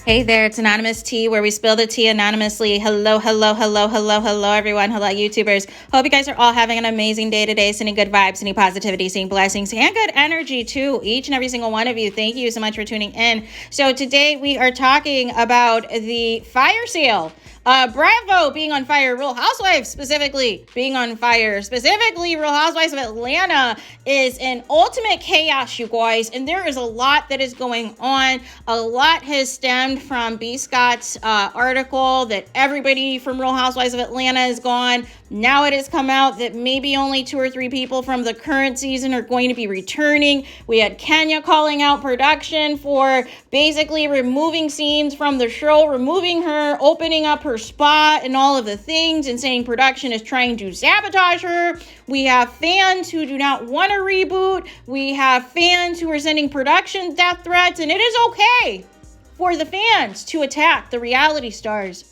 Hey there, it's Anonymous Tea, where we spill the tea anonymously. Hello, everyone. Hello, YouTubers. Hope you guys are all having an amazing day today. Sending good vibes, sending positivity, sending blessings, and good energy to each and every single one of you. Thank you so much for tuning in. So today we are talking about the fire sale. Bravo being on fire. Real Housewives specifically being on fire. Specifically, Real Housewives of Atlanta is in ultimate chaos, you guys. And there is a lot that is going on. A lot has stemmed from B. Scott's article that everybody from Real Housewives of Atlanta is gone. Now it has come out that maybe only 2 or 3 people from the current season are going to be returning. We had Kenya calling out production for basically removing scenes from the show, removing her, opening up her spa and all of the things, and saying production is trying to sabotage her. We have fans who do not want a reboot. We have fans who are sending production death threats, and it is okay for the fans to attack the reality stars.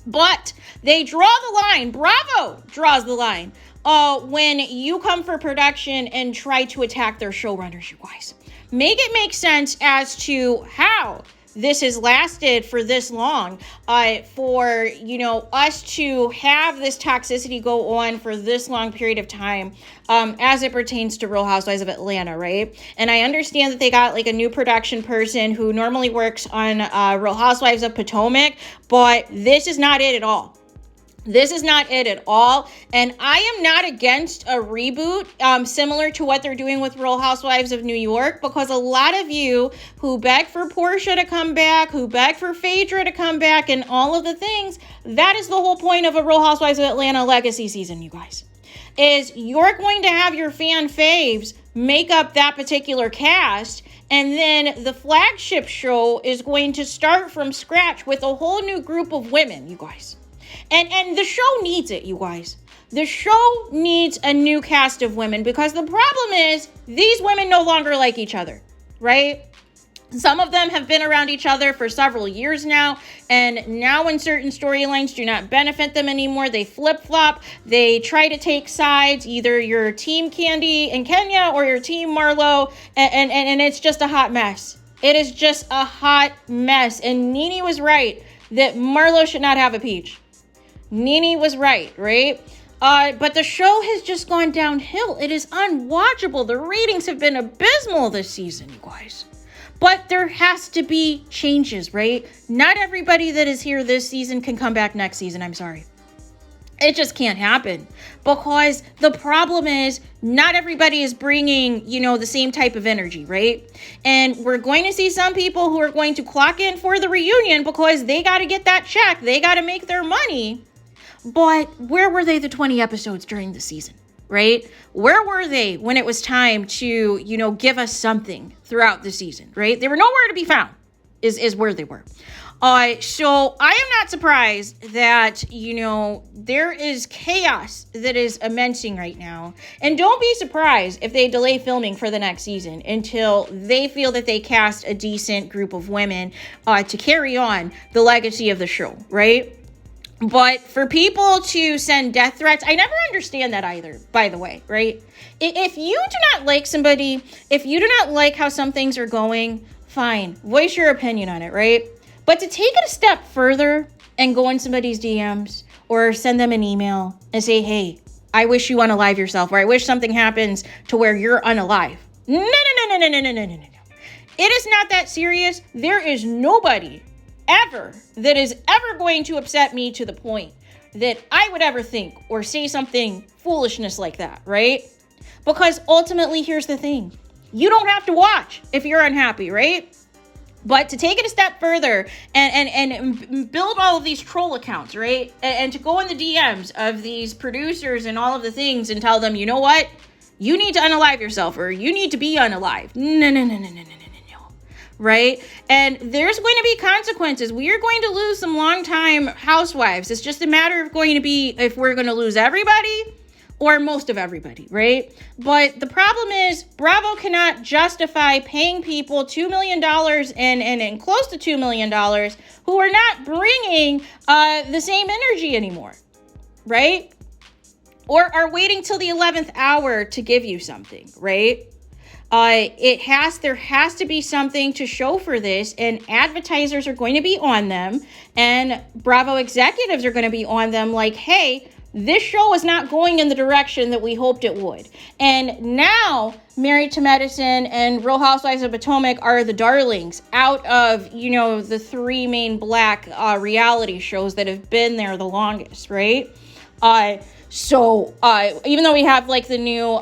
But they draw the line. Bravo draws the line when you come for production and try to attack their showrunners, you guys. Make it make sense as to how this has lasted for this long, for, us to have this toxicity go on for this long period of time, as it pertains to Real Housewives of Atlanta, right? And I understand that they got like a new production person who normally works on Real Housewives of Potomac, but this is not it at all. This is not it at all. And I am not against a reboot similar to what they're doing with Real Housewives of New York, because a lot of you who beg for Portia to come back, who beg for Phaedra to come back, and all of the things, that is the whole point of a Real Housewives of Atlanta legacy season, you guys. Is you're going to have your fan faves make up that particular cast, and then the flagship show is going to start from scratch with a whole new group of women, you guys. And the show needs it, you guys. The show needs a new cast of women, because the problem is these women no longer like each other, right? Some of them have been around each other for several years now, and now when certain storylines do not benefit them anymore, they flip-flop. They try to take sides, either your team Candy and Kenya or your team Marlo, and it's just a hot mess. It is just a hot mess. And Nene was right that Marlo should not have a peach. Nene was right? But the show has just gone downhill. It is unwatchable. The ratings have been abysmal this season, you guys. But there has to be changes, right? Not everybody that is here this season can come back next season. I'm sorry. It just can't happen, because the problem is not everybody is bringing, the same type of energy, right? And we're going to see some people who are going to clock in for the reunion because they got to get that check. They got to make their money. But where were they the 20 episodes during the season, right? Where were they when it was time to, give us something throughout the season, right? They were nowhere to be found, is where they were. So I am not surprised that, there is chaos that is immencing right now. And don't be surprised if they delay filming for the next season until they feel that they cast a decent group of women to carry on the legacy of the show, right? But for people to send death threats, I never understand that either, by the way, right? If you do not like somebody, if you do not like how some things are going, fine, voice your opinion on it, right? But to take it a step further and go in somebody's DMs or send them an email and say, hey, I wish you unalive yourself, or I wish something happens to where you're unalive. No. It is not that serious. There is nobody ever that is ever going to upset me to the point that I would ever think or say something foolishness like that, right? Because ultimately, here's the thing. You don't have to watch if you're unhappy, right? But to take it a step further and build all of these troll accounts, right? And to go in the DMs of these producers and all of the things and tell them, you know what? You need to unalive yourself, or you need to be unalive. No. Right? And there's going to be consequences. We are going to lose some longtime housewives. It's just a matter of going to be if we're going to lose everybody or most of everybody, right? But the problem is Bravo cannot justify paying people $2 million and close to $2 million who are not bringing the same energy anymore, right? Or are waiting till the 11th hour to give you something, right? There has to be something to show for this, and advertisers are going to be on them, and Bravo executives are going to be on them like, hey, this show is not going in the direction that we hoped it would. And now Married to Medicine and Real Housewives of Potomac are the darlings out of, the three main black reality shows that have been there the longest, right? So even though we have like the new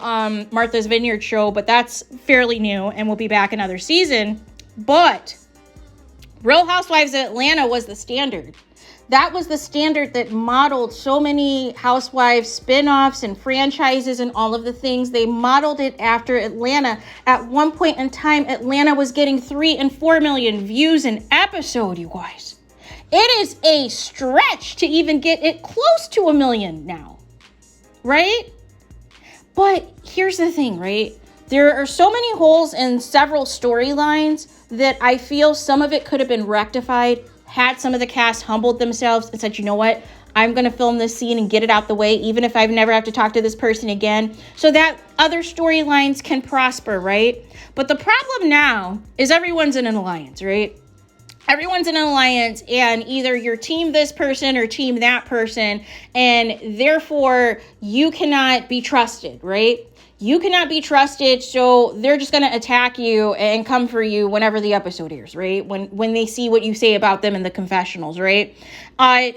Martha's Vineyard show, but that's fairly new and we'll be back another season. But Real Housewives of Atlanta was the standard. That was the standard that modeled so many Housewives spin-offs and franchises and all of the things. They modeled it after Atlanta. At one point in time, Atlanta was getting 3 and 4 million views an episode, you guys. It is a stretch to even get it close to 1 million now, right? But here's the thing, right? There are so many holes in several storylines that I feel some of it could have been rectified had some of the cast humbled themselves and said, you know what, I'm going to film this scene and get it out the way, even if I've never have to talk to this person again, so that other storylines can prosper, right? But the problem now is everyone's in an alliance, right? Everyone's in an alliance, and either you're team this person or team that person, and therefore you cannot be trusted, right? You cannot be trusted, so they're just going to attack you and come for you whenever the episode airs, right? When they see what you say about them in the confessionals, right?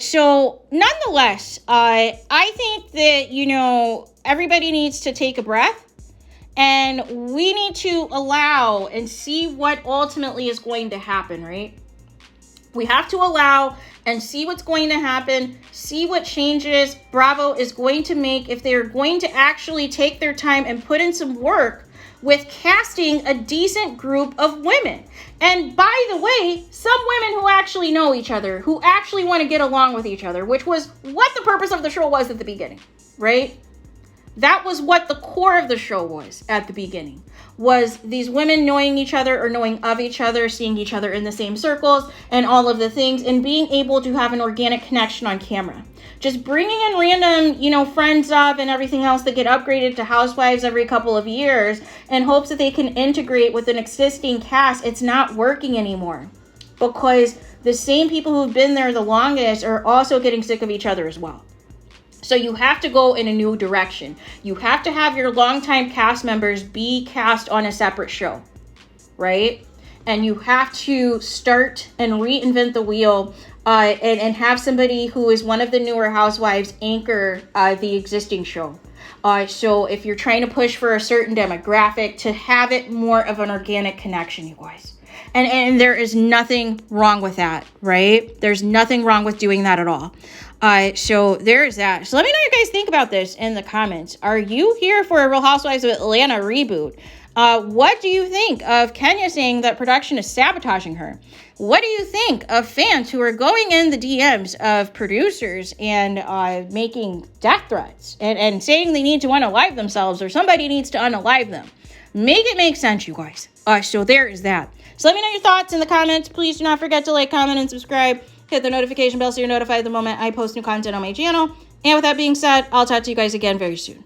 So nonetheless, I think that, everybody needs to take a breath, and we need to allow and see what ultimately is going to happen, right? We have to allow and see what's going to happen, see what changes Bravo is going to make if they're going to actually take their time and put in some work with casting a decent group of women. And by the way, some women who actually know each other, who actually want to get along with each other, which was what the purpose of the show was at the beginning, right? That was what the core of the show was at the beginning, was these women knowing each other or knowing of each other, seeing each other in the same circles and all of the things, and being able to have an organic connection on camera. Just bringing in random, friends of and everything else that get upgraded to housewives every couple of years in hopes that they can integrate with an existing cast, it's not working anymore, because the same people who've been there the longest are also getting sick of each other as well. So you have to go in a new direction. You have to have your longtime cast members be cast on a separate show, right? And you have to start and reinvent the wheel and have somebody who is one of the newer housewives anchor the existing show. So if you're trying to push for a certain demographic, to have it more of an organic connection, you guys. And there is nothing wrong with that, right? There's nothing wrong with doing that at all. So there's that. So let me know what you guys think about this in the comments. Are you here for a Real Housewives of Atlanta reboot? What do you think of Kenya saying that production is sabotaging her? What do you think of fans who are going in the DMs of producers and making death threats and saying they need to unalive themselves, or somebody needs to unalive them? Make it make sense, you guys. So there is that. So let me know your thoughts in the comments. Please do not forget to like, comment, and subscribe. Hit the notification bell so you're notified the moment I post new content on my channel. And with that being said, I'll talk to you guys again very soon.